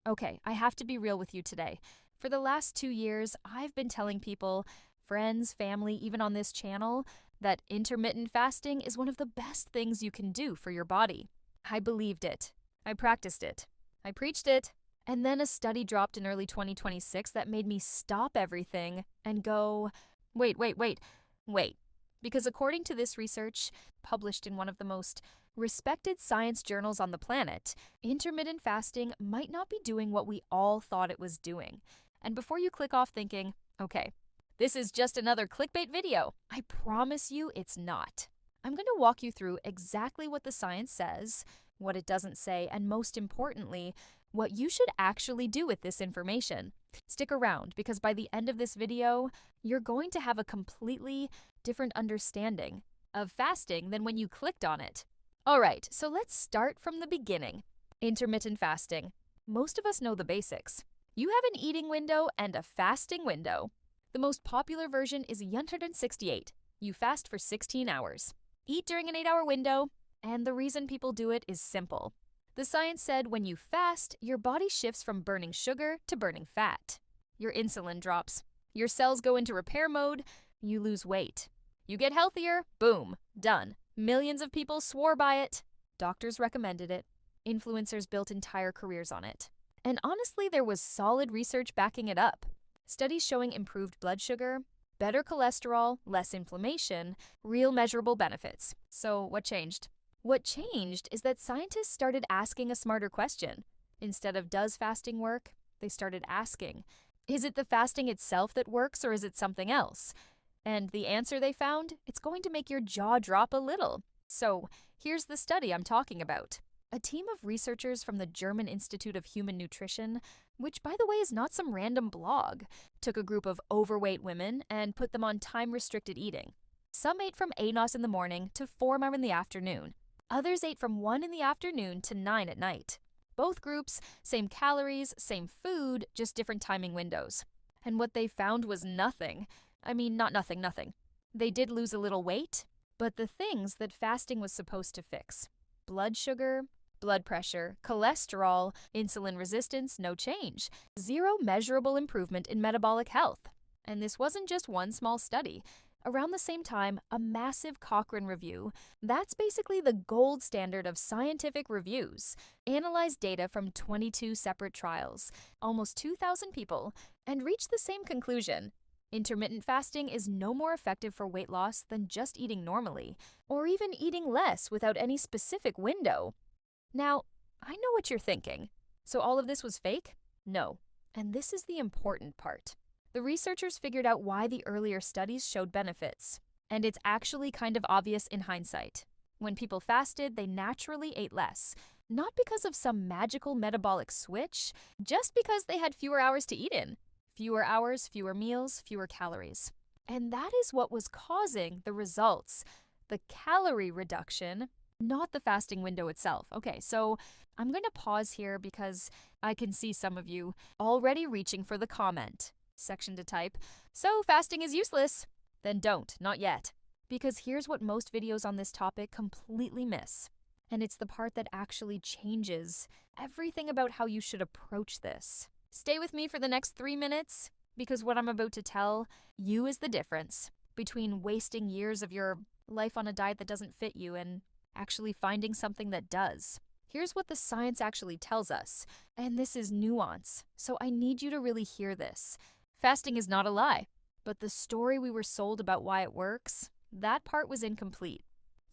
Okay, I have to be real with you today. For the last 2 years, I've been telling people, friends, family, even on this channel, that intermittent fasting is one of the best things you can do for your body. I believed it. I practiced it. I preached it. And then a study dropped in early 2026 that made me stop everything and go, wait. Because according to this research, published in one of the most respected science journals on the planet, intermittent fasting might not be doing what we all thought it was doing. And before you click off thinking, okay, this is just another clickbait video, I promise you it's not. I'm going to walk you through exactly what the science says, what it doesn't say, and most importantly, what you should actually do with this information. Stick around because by the end of this video, you're going to have a completely different understanding of fasting than when you clicked on it. All right, so let's start from the beginning. Intermittent fasting. Most of us know the basics. You have an eating window and a fasting window. The most popular version is 168. You fast for 16 hours. Eat during an 8-hour window, and the reason people do it is simple. The science said when you fast, your body shifts from burning sugar to burning fat. Your insulin drops. Your cells go into repair mode. You lose weight. You get healthier. Boom. Done. Millions of people swore by it. Doctors recommended it. Influencers built entire careers on it. And honestly, there was solid research backing it up. Studies showing improved blood sugar, better cholesterol, less inflammation, real measurable benefits. So what changed? What changed is that scientists started asking a smarter question. Instead of does fasting work, they started asking, is it the fasting itself that works or is it something else? And the answer they found, it's going to make your jaw drop a little. So here's the study I'm talking about. A team of researchers from the German Institute of Human Nutrition, which by the way is not some random blog, took a group of overweight women and put them on time-restricted eating. Some ate from 8 in the morning to 4 in the afternoon. Others ate from 1 in the afternoon to 9 at night. Both groups, same calories, same food, just different timing windows. And what they found was nothing. I mean, not nothing. They did lose a little weight, but the things that fasting was supposed to fix, blood sugar, blood pressure, cholesterol, insulin resistance, no change. Zero measurable improvement in metabolic health. And this wasn't just one small study. Around the same time, a massive Cochrane review, that's basically the gold standard of scientific reviews, analyzed data from 22 separate trials, almost 2,000 people, and reached the same conclusion. Intermittent fasting is no more effective for weight loss than just eating normally, or even eating less without any specific window. Now, I know what you're thinking. So all of this was fake? No. And this is the important part. The researchers figured out why the earlier studies showed benefits. And it's actually kind of obvious in hindsight. When people fasted, they naturally ate less. Not because of some magical metabolic switch, just because they had fewer hours to eat in. Fewer hours, fewer meals, fewer calories. And that is what was causing the results. The calorie reduction, not the fasting window itself. Okay, so I'm going to pause here because I can see some of you already reaching for the comment section to type, so fasting is useless. Then don't, not yet. Because here's what most videos on this topic completely miss. And it's the part that actually changes everything about how you should approach this. Stay with me for the next 3 minutes, because what I'm about to tell you is the difference between wasting years of your life on a diet that doesn't fit you and actually finding something that does. Here's what the science actually tells us, and this is nuance, so I need you to really hear this. Fasting is not a lie, but the story we were sold about why it works, that part was incomplete.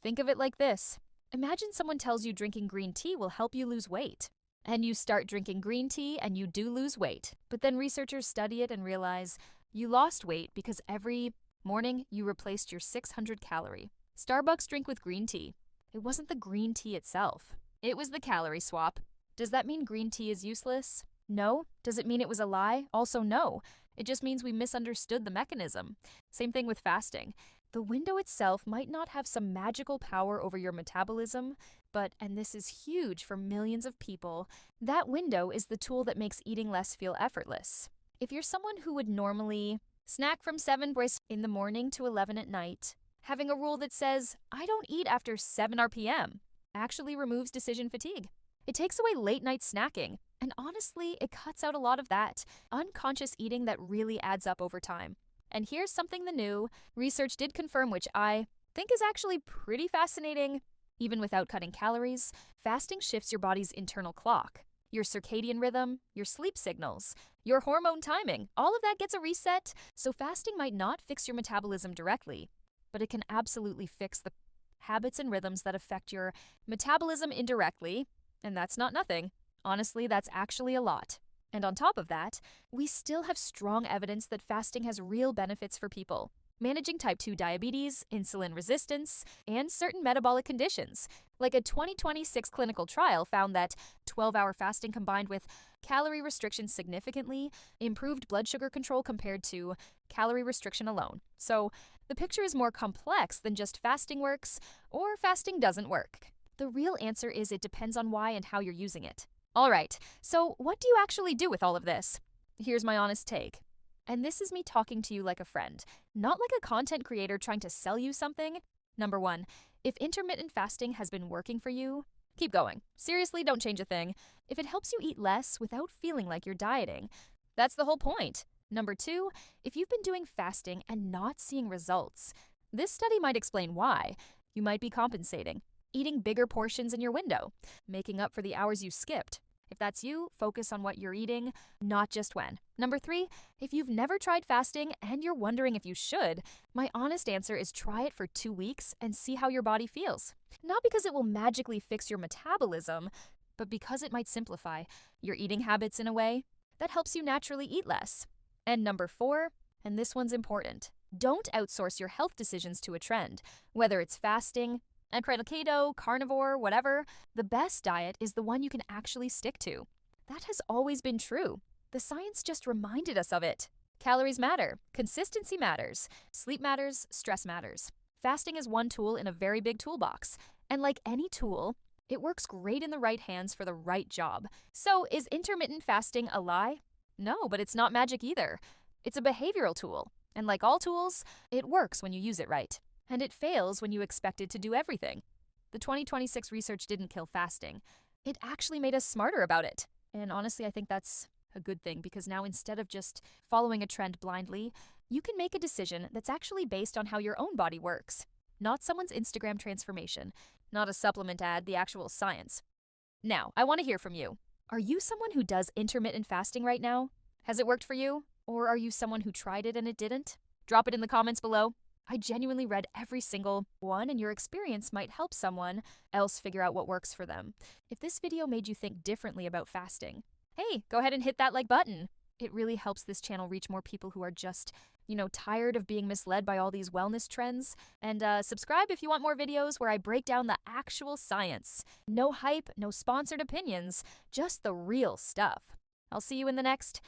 Think of it like this. Imagine someone tells you drinking green tea will help you lose weight. And you start drinking green tea and you do lose weight. But then researchers study it and realize you lost weight because every morning you replaced your 600 calorie Starbucks drink with green tea. It wasn't the green tea itself. It was the calorie swap. Does that mean green tea is useless? No. Does it mean it was a lie? Also no. It just means we misunderstood the mechanism. Same thing with fasting. The window itself might not have some magical power over your metabolism, but, and this is huge for millions of people, that window is the tool that makes eating less feel effortless. If you're someone who would normally snack from 7 in the morning to 11 at night, having a rule that says, I don't eat after 7 p.m. actually removes decision fatigue. It takes away late night snacking. And honestly, it cuts out a lot of that unconscious eating that really adds up over time. And here's something new research did confirm, which I think is actually pretty fascinating. Even without cutting calories, fasting shifts your body's internal clock. Your circadian rhythm, your sleep signals, your hormone timing, all of that gets a reset. So fasting might not fix your metabolism directly, but it can absolutely fix the habits and rhythms that affect your metabolism indirectly. And that's not nothing. Honestly, that's actually a lot. And on top of that, we still have strong evidence that fasting has real benefits for people, managing type 2 diabetes, insulin resistance, and certain metabolic conditions. Like a 2026 clinical trial found that 12-hour fasting combined with calorie restriction significantly improved blood sugar control compared to calorie restriction alone. So the picture is more complex than just fasting works or fasting doesn't work. The real answer is it depends on why and how you're using it. All right, so what do you actually do with all of this? Here's my honest take. And this is me talking to you like a friend, not like a content creator trying to sell you something. Number 1, if intermittent fasting has been working for you, keep going. Seriously, don't change a thing. If it helps you eat less without feeling like you're dieting, that's the whole point. Number 2, if you've been doing fasting and not seeing results, this study might explain why. You might be compensating, eating bigger portions in your window, making up for the hours you skipped. If that's you, focus on what you're eating, not just when. Number 3, if you've never tried fasting and you're wondering if you should, my honest answer is try it for 2 weeks and see how your body feels. Not because it will magically fix your metabolism, but because it might simplify your eating habits in a way that helps you naturally eat less. And number 4, and this one's important, don't outsource your health decisions to a trend, whether it's fasting, and keto, carnivore, whatever, the best diet is the one you can actually stick to. That has always been true. The science just reminded us of it. Calories matter, consistency matters, sleep matters, stress matters. Fasting is one tool in a very big toolbox. And like any tool, it works great in the right hands for the right job. So is intermittent fasting a lie? No, but it's not magic either. It's a behavioral tool. And like all tools, it works when you use it right. And it fails when you expect it to do everything. The 2026 research didn't kill fasting. It actually made us smarter about it. And honestly, I think that's a good thing because now instead of just following a trend blindly, you can make a decision that's actually based on how your own body works. Not someone's Instagram transformation, not a supplement ad, the actual science. Now, I want to hear from you. Are you someone who does intermittent fasting right now? Has it worked for you? Or are you someone who tried it and it didn't? Drop it in the comments below. I genuinely read every single one, and your experience might help someone else figure out what works for them. If this video made you think differently about fasting, hey, go ahead and hit that like button. It really helps this channel reach more people who are just, tired of being misled by all these wellness trends. And subscribe if you want more videos where I break down the actual science. No hype, no sponsored opinions, just the real stuff. I'll see you in the next